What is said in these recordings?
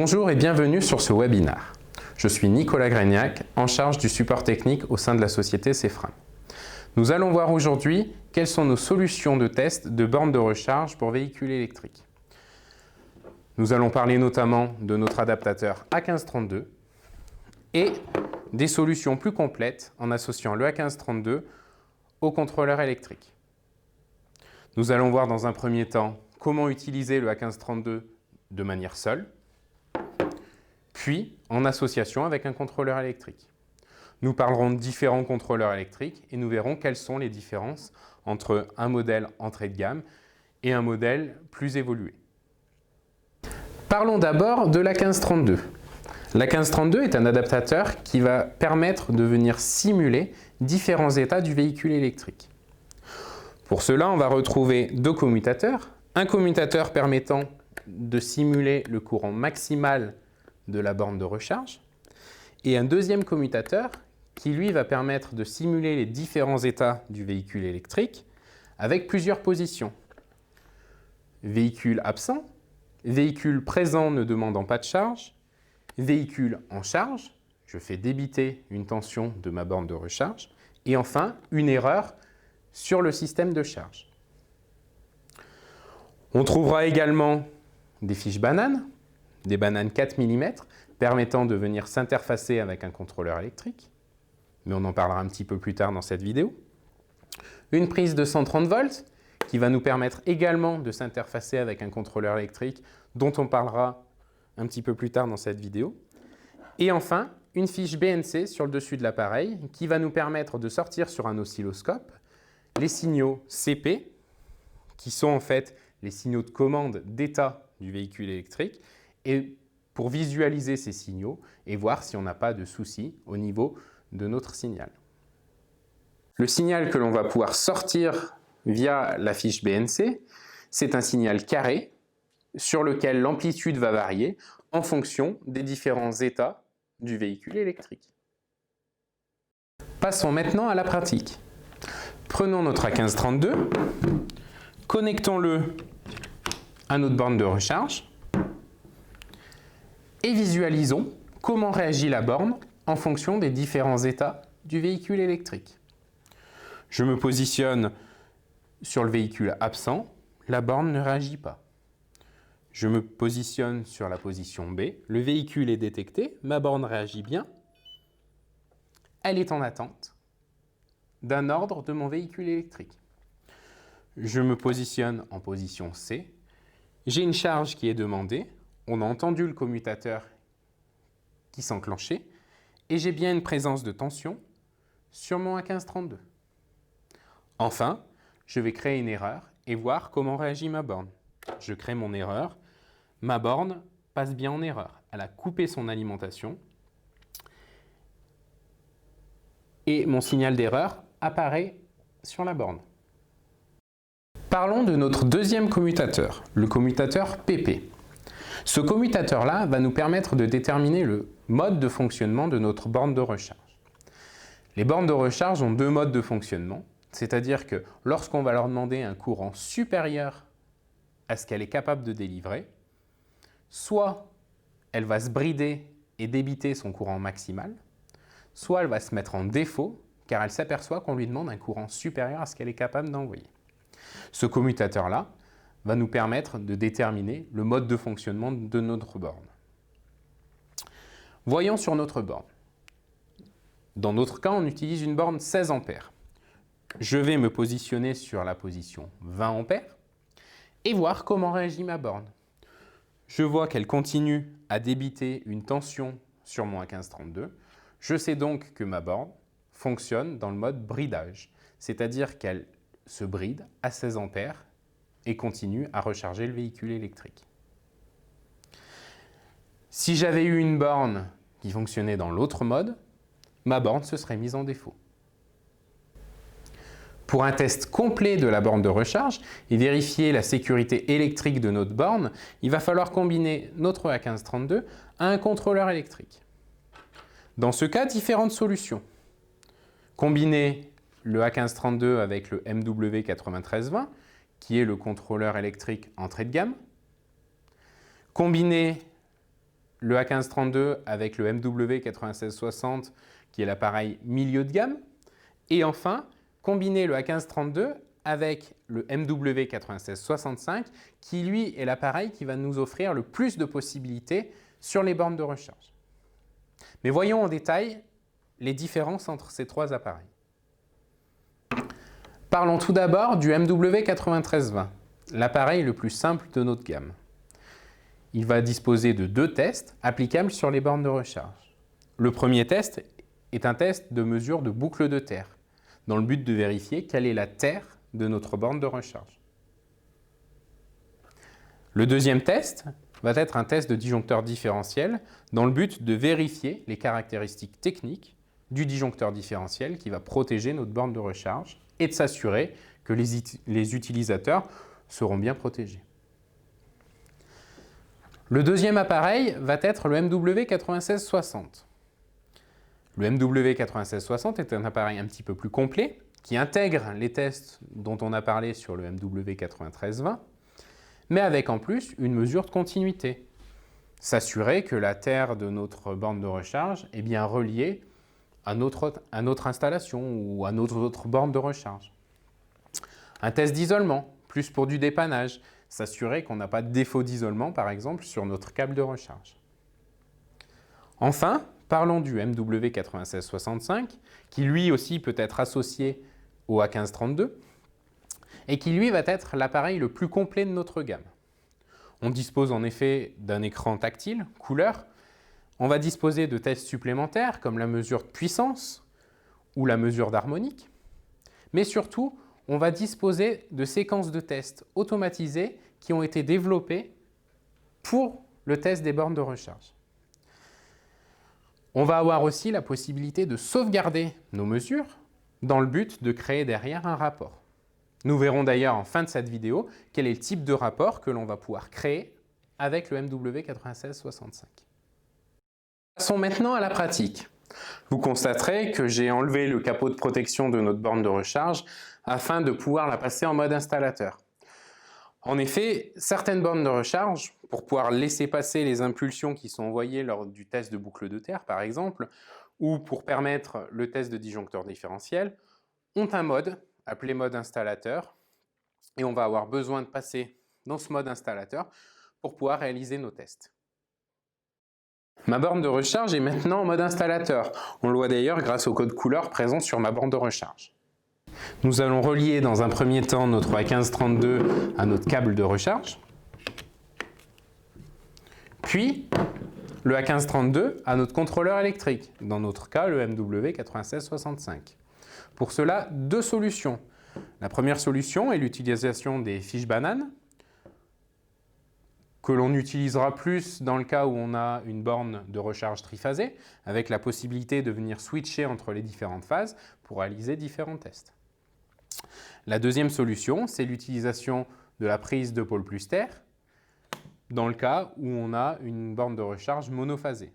Bonjour et bienvenue sur ce webinaire. Je suis Nicolas Grégnac, en charge du support technique au sein de la société Cefram. Nous allons voir aujourd'hui quelles sont nos solutions de test de bornes de recharge pour véhicules électriques. Nous allons parler notamment de notre adaptateur A1532 et des solutions plus complètes en associant le A1532 au contrôleur électrique. Nous allons voir dans un premier temps comment utiliser le A1532 de manière seule, puis en association avec un contrôleur électrique. Nous parlerons de différents contrôleurs électriques et nous verrons quelles sont les différences entre un modèle entrée de gamme et un modèle plus évolué. Parlons d'abord de l'A1532. L'A1532 est un adaptateur qui va permettre de venir simuler différents états du véhicule électrique. Pour cela, on va retrouver deux commutateurs. Un commutateur permettant de simuler le courant maximal de la borne de recharge et un deuxième commutateur qui lui va permettre de simuler les différents états du véhicule électrique avec plusieurs positions. Véhicule absent, véhicule présent ne demandant pas de charge, véhicule en charge, je fais débiter une tension de ma borne de recharge, et enfin une erreur sur le système de charge. On trouvera également des fiches bananes, des bananes 4 mm, permettant de venir s'interfacer avec un contrôleur électrique, mais on en parlera un petit peu plus tard dans cette vidéo. Une prise de 130 volts, qui va nous permettre également de s'interfacer avec un contrôleur électrique, dont on parlera un petit peu plus tard dans cette vidéo. Et enfin, une fiche BNC sur le dessus de l'appareil, qui va nous permettre de sortir sur un oscilloscope les signaux CP, qui sont en fait les signaux de commande d'état du véhicule électrique, et pour visualiser ces signaux et voir si on n'a pas de soucis au niveau de notre signal. Le signal que l'on va pouvoir sortir via la fiche BNC, c'est un signal carré sur lequel l'amplitude va varier en fonction des différents états du véhicule électrique. Passons maintenant à la pratique. Prenons notre A1532, connectons-le à notre borne de recharge et visualisons comment réagit la borne en fonction des différents états du véhicule électrique. Je me positionne sur le véhicule absent, la borne ne réagit pas. Je me positionne sur la position B, le véhicule est détecté, ma borne réagit bien, elle est en attente d'un ordre de mon véhicule électrique. Je me positionne en position C, j'ai une charge qui est demandée, on a entendu le commutateur qui s'enclenchait et j'ai bien une présence de tension sur mon A1532. Enfin, je vais créer une erreur et voir comment réagit ma borne. Je crée mon erreur, ma borne passe bien en erreur. Elle a coupé son alimentation et mon signal d'erreur apparaît sur la borne. Parlons de notre deuxième commutateur, le commutateur PP. Ce commutateur-là va nous permettre de déterminer le mode de fonctionnement de notre borne de recharge. Les bornes de recharge ont deux modes de fonctionnement, c'est-à-dire que lorsqu'on va leur demander un courant supérieur à ce qu'elle est capable de délivrer, soit elle va se brider et débiter son courant maximal, soit elle va se mettre en défaut car elle s'aperçoit qu'on lui demande un courant supérieur à ce qu'elle est capable d'envoyer. Ce commutateur-là va nous permettre de déterminer le mode de fonctionnement de notre borne. Voyons sur notre borne. Dans notre cas, on utilise une borne 16 ampères. Je vais me positionner sur la position 20 ampères et voir comment réagit ma borne. Je vois qu'elle continue à débiter une tension sur mon A1532. Je sais donc que ma borne fonctionne dans le mode bridage, c'est-à-dire qu'elle se bride à 16 ampères et continue à recharger le véhicule électrique. Si j'avais eu une borne qui fonctionnait dans l'autre mode, ma borne se serait mise en défaut. Pour un test complet de la borne de recharge et vérifier la sécurité électrique de notre borne, il va falloir combiner notre A1532 à un contrôleur électrique. Dans ce cas, différentes solutions. Combiner le A1532 avec le MW9320, qui est le contrôleur électrique entrée de gamme. Combiner le A1532 avec le MW9660 qui est l'appareil milieu de gamme. Et enfin, combiner le A1532 avec le MW9665 qui lui est l'appareil qui va nous offrir le plus de possibilités sur les bornes de recharge. Mais voyons en détail les différences entre ces trois appareils. Parlons tout d'abord du MW9320, l'appareil le plus simple de notre gamme. Il va disposer de deux tests applicables sur les bornes de recharge. Le premier test est un test de mesure de boucle de terre, dans le but de vérifier quelle est la terre de notre borne de recharge. Le deuxième test va être un test de disjoncteur différentiel, dans le but de vérifier les caractéristiques techniques du disjoncteur différentiel qui va protéger notre borne de recharge et de s'assurer que les utilisateurs seront bien protégés. Le deuxième appareil va être le MW9660. Le MW9660 est un appareil un petit peu plus complet qui intègre les tests dont on a parlé sur le MW9320, mais avec en plus une mesure de continuité. S'assurer que la terre de notre borne de recharge est bien reliée à notre installation ou à notre autre borne de recharge. Un test d'isolement, plus pour du dépannage, s'assurer qu'on n'a pas de défaut d'isolement, par exemple, sur notre câble de recharge. Enfin, parlons du MW9665, qui lui aussi peut être associé au A1532, et qui lui va être l'appareil le plus complet de notre gamme. On dispose en effet d'un écran tactile, couleur. On va disposer de tests supplémentaires, comme la mesure de puissance ou la mesure d'harmonique. Mais surtout, on va disposer de séquences de tests automatisées qui ont été développées pour le test des bornes de recharge. On va avoir aussi la possibilité de sauvegarder nos mesures dans le but de créer derrière un rapport. Nous verrons d'ailleurs en fin de cette vidéo quel est le type de rapport que l'on va pouvoir créer avec le MW9665. Passons maintenant à la pratique. Vous constaterez que j'ai enlevé le capot de protection de notre borne de recharge afin de pouvoir la passer en mode installateur. En effet, certaines bornes de recharge, pour pouvoir laisser passer les impulsions qui sont envoyées lors du test de boucle de terre par exemple, ou pour permettre le test de disjoncteur différentiel, ont un mode appelé mode installateur, et on va avoir besoin de passer dans ce mode installateur pour pouvoir réaliser nos tests. Ma borne de recharge est maintenant en mode installateur. On le voit d'ailleurs grâce au code couleur présent sur ma borne de recharge. Nous allons relier dans un premier temps notre A1532 à notre câble de recharge, puis le A1532 à notre contrôleur électrique, dans notre cas le MW9665. Pour cela, deux solutions. La première solution est l'utilisation des fiches bananes, que l'on utilisera plus dans le cas où on a une borne de recharge triphasée, avec la possibilité de venir switcher entre les différentes phases pour réaliser différents tests. La deuxième solution, c'est l'utilisation de la prise de pôle plus terre, dans le cas où on a une borne de recharge monophasée.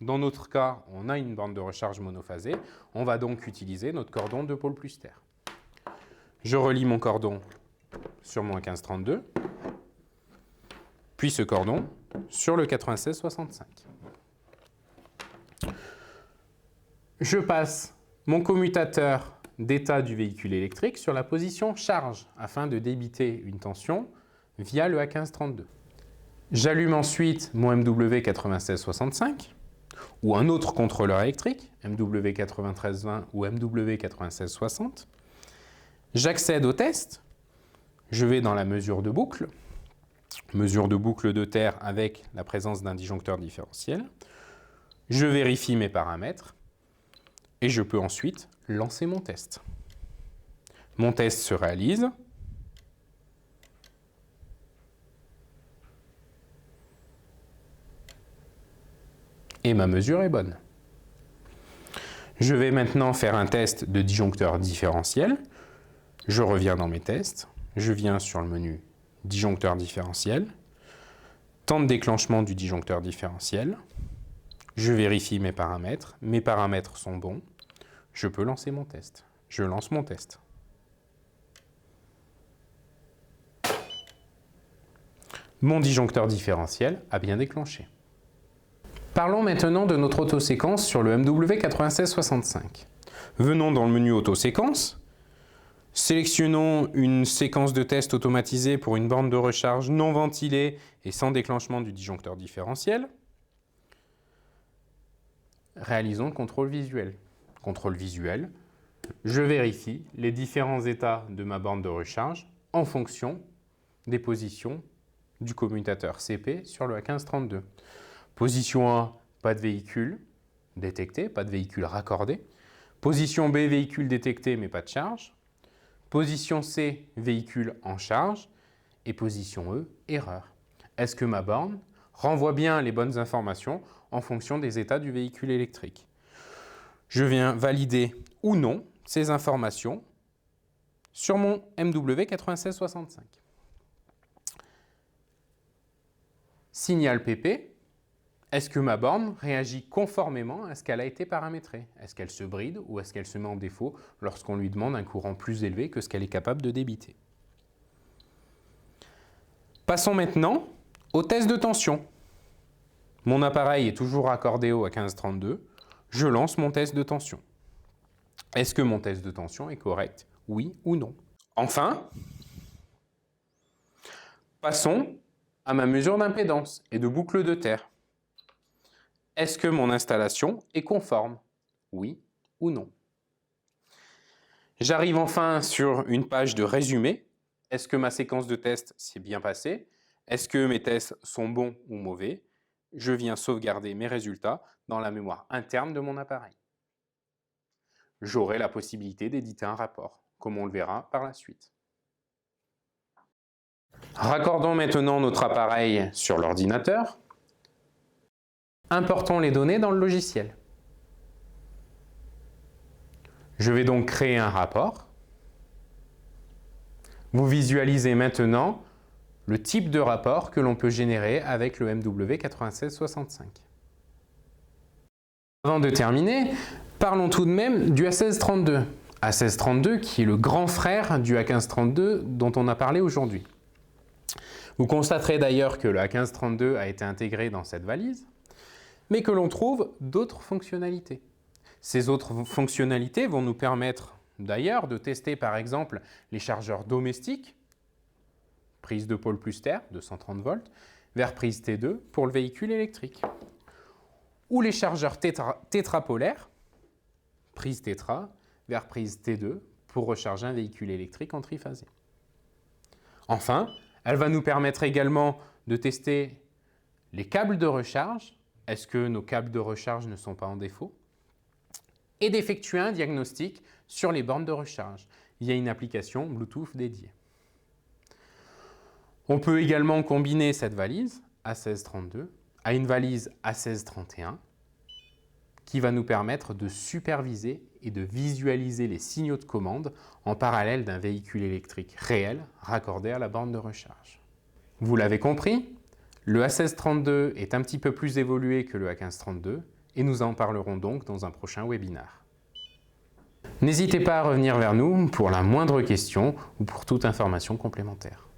Dans notre cas, on a une borne de recharge monophasée, on va donc utiliser notre cordon de pôle plus terre. Je relie mon cordon sur mon A1532, puis ce cordon sur le 9665. Je passe mon commutateur d'état du véhicule électrique sur la position charge afin de débiter une tension via le A1532. J'allume ensuite mon MW9665 ou un autre contrôleur électrique, MW9320 ou MW9660. J'accède au test, je vais dans la mesure de boucle de terre avec la présence d'un disjoncteur différentiel. Je vérifie mes paramètres et je peux ensuite lancer mon test. Mon test se réalise. Et ma mesure est bonne. Je vais maintenant faire un test de disjoncteur différentiel. Je reviens dans mes tests. Je viens sur le menu disjoncteur différentiel. Temps de déclenchement du disjoncteur différentiel. Je vérifie mes paramètres. Mes paramètres sont bons. Je peux lancer mon test. Je lance mon test. Mon disjoncteur différentiel a bien déclenché. Parlons maintenant de notre autoséquence sur le MW9665. Venons dans le menu autoséquence, sélectionnons une séquence de test automatisée pour une borne de recharge non ventilée et sans déclenchement du disjoncteur différentiel. Réalisons le contrôle visuel. Contrôle visuel, je vérifie les différents états de ma borne de recharge en fonction des positions du commutateur CP sur le A1532. Position 1, pas de véhicule détecté, pas de véhicule raccordé. Position B, véhicule détecté mais pas de charge. Position C, véhicule en charge. Et position E, erreur. Est-ce que ma borne renvoie bien les bonnes informations en fonction des états du véhicule électrique? Je viens valider ou non ces informations sur mon MW9665. Signal PP. Est-ce que ma borne réagit conformément à ce qu'elle a été paramétrée? Est-ce qu'elle se bride ou est-ce qu'elle se met en défaut lorsqu'on lui demande un courant plus élevé que ce qu'elle est capable de débiter? Passons maintenant au test de tension. Mon appareil est toujours raccordé au A1532. Je lance mon test de tension. Est-ce que mon test de tension est correct? Oui ou non? Enfin, passons à ma mesure d'impédance et de boucle de terre. Est-ce que mon installation est conforme? Oui ou non? J'arrive enfin sur une page de résumé. Est-ce que ma séquence de tests s'est bien passée? Est-ce que mes tests sont bons ou mauvais? Je viens sauvegarder mes résultats dans la mémoire interne de mon appareil. J'aurai la possibilité d'éditer un rapport, comme on le verra par la suite. Raccordons maintenant notre appareil sur l'ordinateur. Importons les données dans le logiciel. Je vais donc créer un rapport. Vous visualisez maintenant le type de rapport que l'on peut générer avec le MW9665. Avant de terminer, parlons tout de même du A1632. A1632 qui est le grand frère du A1532 dont on a parlé aujourd'hui. Vous constaterez d'ailleurs que le A1532 a été intégré dans cette valise, mais que l'on trouve d'autres fonctionnalités. Ces autres fonctionnalités vont nous permettre d'ailleurs de tester par exemple les chargeurs domestiques, prise de pôle plus terre de 130 volts, vers prise T2 pour le véhicule électrique. Ou les chargeurs tétrapolaires, prise tétra, vers prise T2 pour recharger un véhicule électrique en triphasé. Enfin, elle va nous permettre également de tester les câbles de recharge. Est-ce que nos câbles de recharge ne sont pas en défaut? Et d'effectuer un diagnostic sur les bornes de recharge via une application Bluetooth dédiée. On peut également combiner cette valise A1632 à une valise A1631 qui va nous permettre de superviser et de visualiser les signaux de commande en parallèle d'un véhicule électrique réel raccordé à la borne de recharge. Vous l'avez compris, le A1632 est un petit peu plus évolué que le A1532 et nous en parlerons donc dans un prochain webinaire. N'hésitez pas à revenir vers nous pour la moindre question ou pour toute information complémentaire.